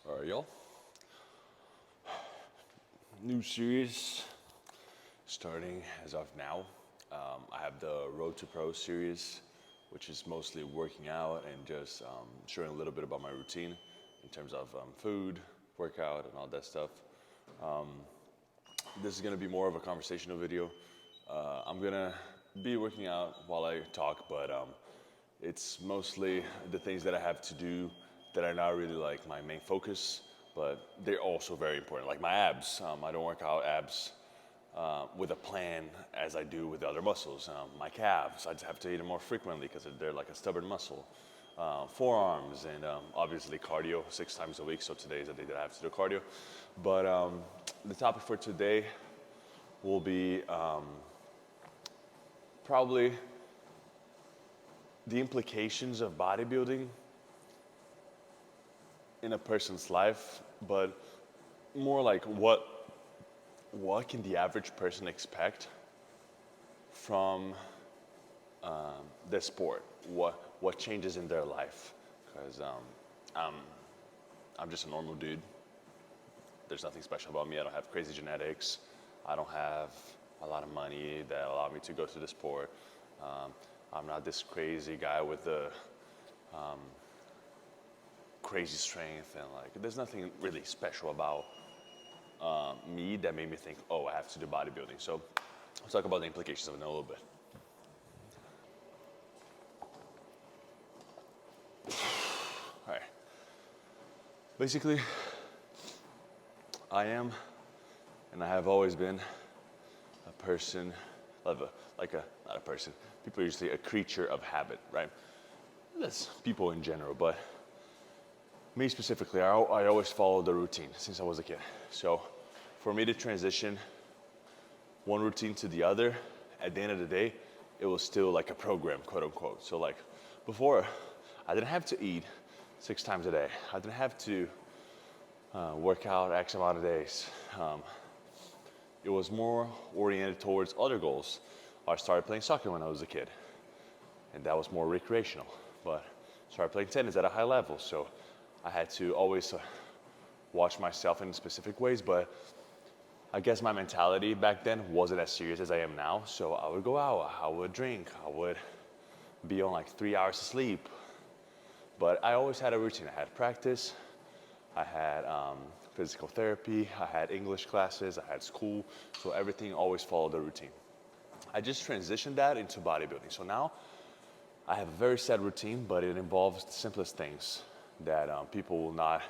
All right, y'all. New series starting as of now. I have the Road to Pro series, which is mostly working out and just sharing a little bit about my routine in terms of food, workout, and all that stuff. Um, this is going to be more of a conversational video. I'm going to be working out while I talk, but it's mostly the things that I have to do that are not really like my main focus, but they're also very important. Like my abs, I don't work out abs with a plan as I do with the other muscles. My calves, I just have to eat them more frequently because they're like a stubborn muscle. Forearms, and obviously cardio 6 times a week. So today is the day that I have to do cardio. But the topic for today will be probably the implications of bodybuilding in a person's life, but more like what can the average person expect from the sport? What changes in their life? Because I'm just a normal dude. There's nothing special about me. I don't have crazy genetics. I don't have a lot of money that allow me to go to the sport. I'm not this crazy guy with the crazy strength, and like there's nothing really special about me that made me think, oh, I have to do bodybuilding. So let's talk about the implications of it in a little bit. All right. Basically, I am, and I have always been, a person, not a person. People are usually a creature of habit, right? That's people in general, but me specifically, I always followed the routine since I was a kid. So for me to transition one routine to the other, at the end of the day, it was still like a program, quote unquote. So like before, I didn't have to eat 6 times a day. I didn't have to work out X amount of days. It was more oriented towards other goals. I started playing soccer when I was a kid, and that was more recreational. But I started playing tennis at a high level, so I had to always watch myself in specific ways, but I guess my mentality back then wasn't as serious as I am now. So I would go out, I would drink, I would be on like 3 hours of sleep. But I always had a routine. I had practice, I had physical therapy, I had English classes, I had school, so everything always followed the routine. I just transitioned that into bodybuilding. So now I have a very set routine, but it involves the simplest things that people will not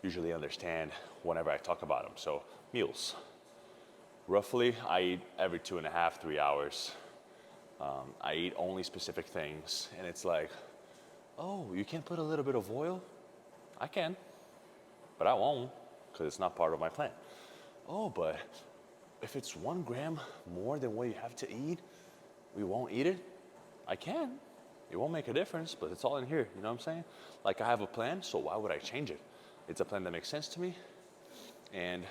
usually understand whenever I talk about them. So meals. Roughly, I eat every 2.5, 3 hours. I eat only specific things, and it's like, oh, you can't put a little bit of oil? I can, but I won't, because it's not part of my plan. Oh, but if it's 1 gram more than what you have to eat, we won't eat it? I can. It won't make a difference, but it's all in here, you know what I'm saying? Like I have a plan, so why would I change it? It's a plan that makes sense to me, and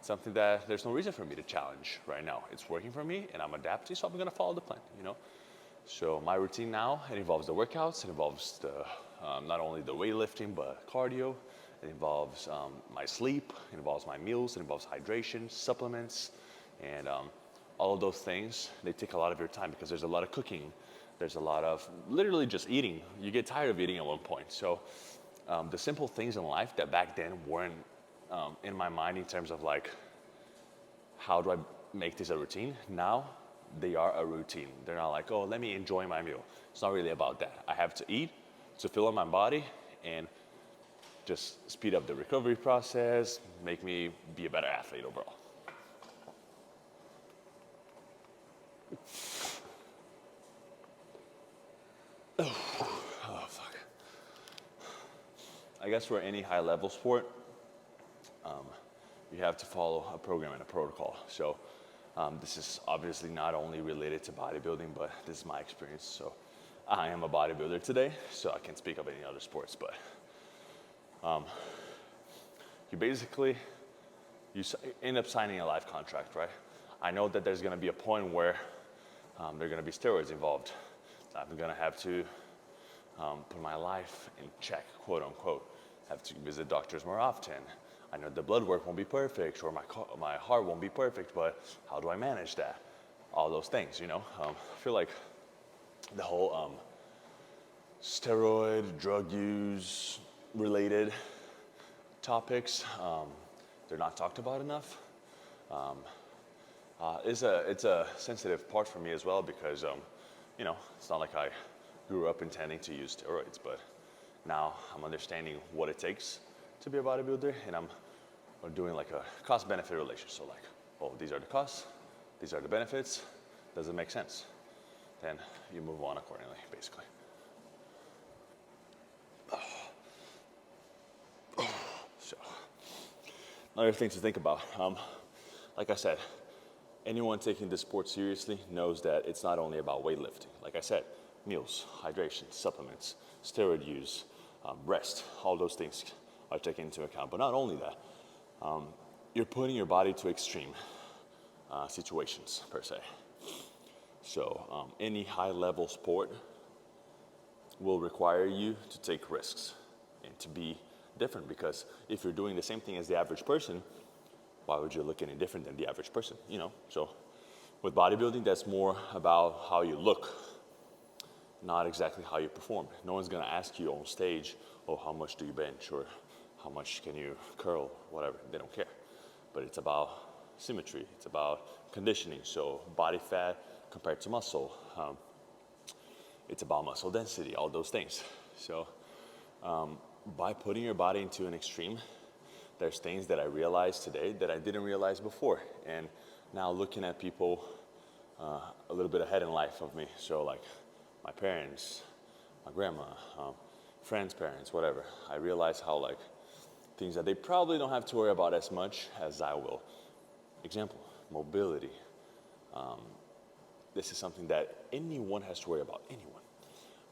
something that there's no reason for me to challenge right now. It's working for me, and I'm adapting, so I'm gonna follow the plan, you know? So my routine now, it involves the workouts, it involves the not only the weightlifting, but cardio. It involves my sleep, it involves my meals, it involves hydration, supplements, and all of those things, they take a lot of your time because there's a lot of cooking. There's a lot of literally just eating. You get tired of eating at one point. So the simple things in life that back then weren't in my mind in terms of like, how do I make this a routine? Now they are a routine. They're not like, oh, let me enjoy my meal. It's not really about that. I have to eat to fill up my body and just speed up the recovery process, make me be a better athlete overall. Oh, fuck. I guess for any high level sport, you have to follow a program and a protocol. So this is obviously not only related to bodybuilding, but this is my experience. So I am a bodybuilder today, so I can't speak of any other sports, but you basically, end up signing a life contract, right? I know that there's gonna be a point where there are gonna be steroids involved. I'm gonna have to put my life in check, quote unquote. have to visit doctors more often. I know the blood work won't be perfect, or my heart won't be perfect, but how do I manage that? All those things, I feel like the whole steroid, drug use related topics, they're not talked about enough. It's a sensitive part for me as well because, it's not like I grew up intending to use steroids, but now I'm understanding what it takes to be a bodybuilder, and I'm doing like a cost-benefit relation. So like, oh, these are the costs, these are the benefits. Does it make sense? Then you move on accordingly, basically. So, another thing to think about. Like I said, anyone taking this sport seriously knows that it's not only about weightlifting. Like I said, meals, hydration, supplements, steroid use, rest, all those things are taken into account. But not only that, you're putting your body to extreme situations, per se. So any high-level sport will require you to take risks and to be different, because if you're doing the same thing as the average person, why would you look any different than the average person, So with bodybuilding, that's more about how you look, not exactly how you perform. No one's gonna ask you on stage, oh, how much do you bench, or how much can you curl, whatever. They don't care. But it's about symmetry, it's about conditioning, so body fat compared to muscle. It's about muscle density, all those things. So by putting your body into an extreme, there's things that I realized today that I didn't realize before. And now looking at people a little bit ahead in life of me, so like my parents, my grandma, friends' parents, whatever, I realize how like things that they probably don't have to worry about as much as I will. Example, mobility. This is something that anyone has to worry about, anyone.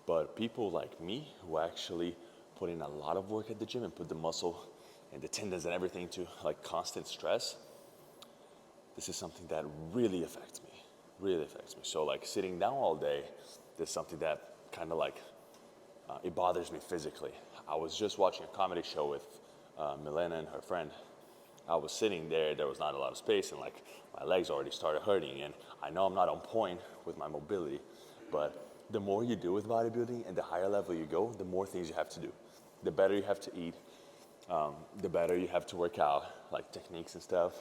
But people like me who actually put in a lot of work at the gym and put the muscle and the tendons and everything to like constant stress, this is something that really affects me, really affects me. So like sitting down all day, this is something that kind of like, it bothers me physically. I was just watching a comedy show with Milena and her friend. I was sitting there was not a lot of space, and like my legs already started hurting, and I know I'm not on point with my mobility, but the more you do with bodybuilding and the higher level you go, the more things you have to do. The better you have to eat, the better you have to work out, like techniques and stuff.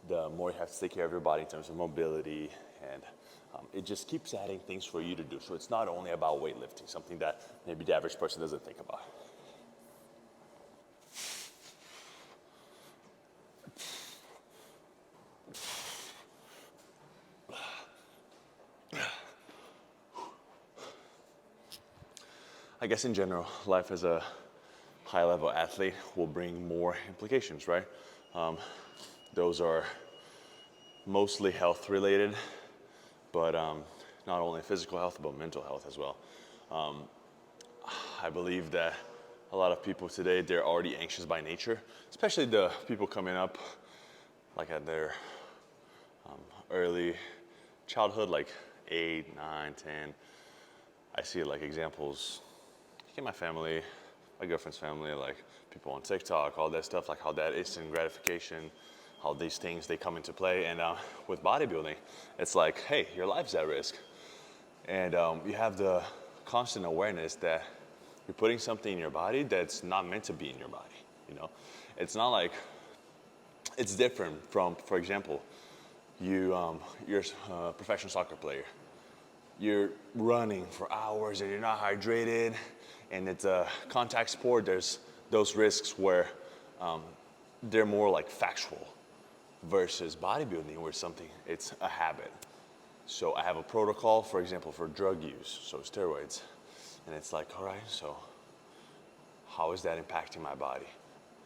The more you have to take care of your body in terms of mobility, and it just keeps adding things for you to do. So it's not only about weightlifting, something that maybe the average person doesn't think about. I guess in general, life as a high-level athlete will bring more implications, right? Those are mostly health-related, but not only physical health, but mental health as well. I believe that a lot of people today, they're already anxious by nature, especially the people coming up like at their early childhood, like 8, 9, 10. I see like examples in my family, my girlfriend's family, like people on TikTok, all that stuff, like how that instant gratification, how these things, they come into play. And with bodybuilding, it's like, hey, your life's at risk. And you have the constant awareness that you're putting something in your body that's not meant to be in your body, It's not like, it's different from, for example, you're a professional soccer player. You're running for hours and you're not hydrated, and it's a contact sport. There's those risks where they're more like factual, versus bodybuilding where it's a habit. So I have a protocol, for example, for drug use, so steroids. And it's like, all right, so how is that impacting my body?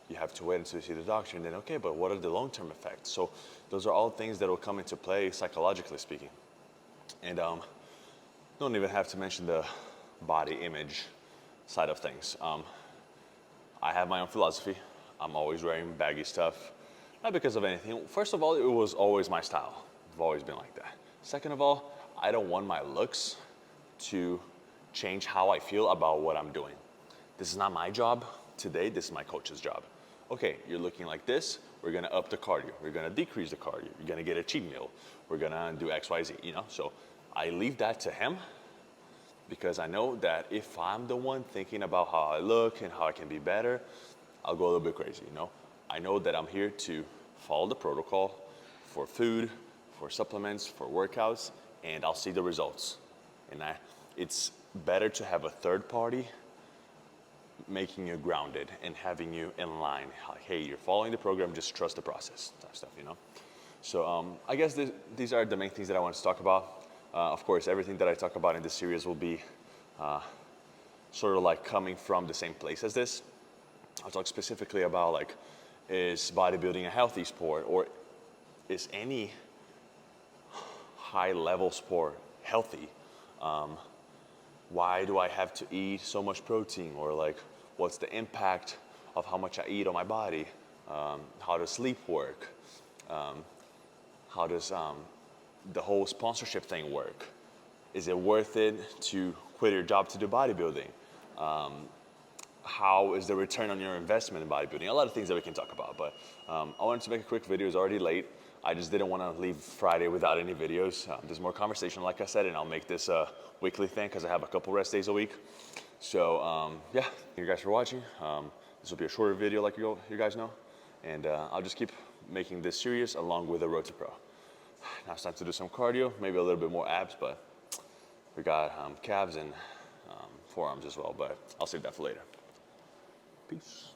You have to wait until you see the doctor, and then, okay, but what are the long-term effects? So those are all things that will come into play psychologically speaking. And don't even have to mention the body image side of things. I have my own philosophy. I'm always wearing baggy stuff, not because of anything. First of all, it was always my style. I've always been like that. Second of all, I don't want my looks to change how I feel about what I'm doing. This is not my job. today, this is my coach's job. Okay, you're looking like this, we're gonna up the cardio. We're gonna decrease the cardio. You're gonna get a cheat meal. We're gonna do X, Y, Z, you know? So I leave that to him because I know that if I'm the one thinking about how I look and how I can be better, I'll go a little bit crazy, you know? I know that I'm here to follow the protocol for food, for supplements, for workouts, and I'll see the results. And it's better to have a third party making you grounded and having you in line. Like, hey, you're following the program, just trust the process, that stuff, you know? So I guess these are the main things that I want to talk about. Of course, everything that I talk about in this series will be sort of like coming from the same place as this. I'll talk specifically about like, is bodybuilding a healthy sport, or is any high level sport healthy? Why do I have to eat so much protein? Or like, what's the impact of how much I eat on my body? How does sleep work? How does the whole sponsorship thing work? Is it worth it to quit your job to do bodybuilding? How is the return on your investment in bodybuilding? A lot of things that we can talk about, but I wanted to make a quick video. It's already late. I just didn't want to leave Friday without any videos. There's more conversation, like I said, and I'll make this a weekly thing because I have a couple rest days a week. So yeah, thank you guys for watching. This will be a shorter video, like you guys know, and I'll just keep making this series along with the Road to Pro. Now it's time to do some cardio, maybe a little bit more abs, but we got calves and forearms as well, but I'll save that for later. Peace.